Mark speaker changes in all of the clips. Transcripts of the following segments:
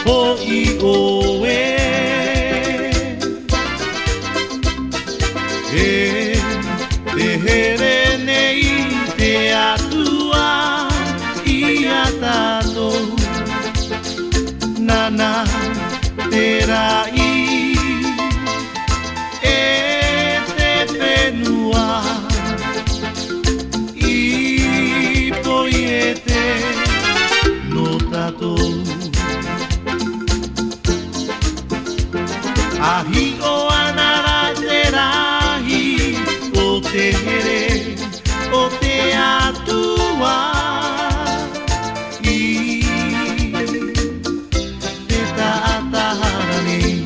Speaker 1: hoi oe te here nei te atua ia tātou nana te rai te whenua I poi te no tātou ahi o anara te rahi o te here o te atua I te taatahara nei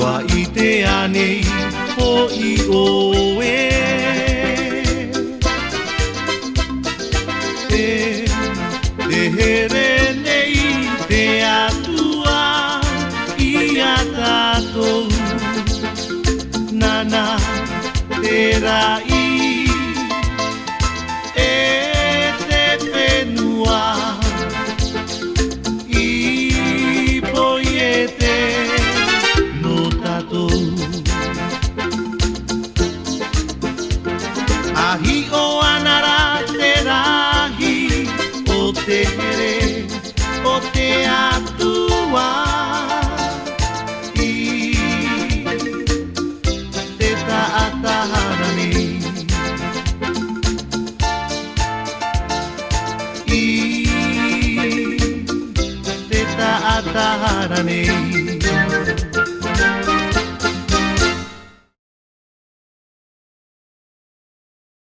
Speaker 1: wa I te anei hoi oe te here nei te atua ia tātou nana te rai te whenua I poi te ahi o anara te rahi o te here o te atua I te taatahara nei I te taatahara nei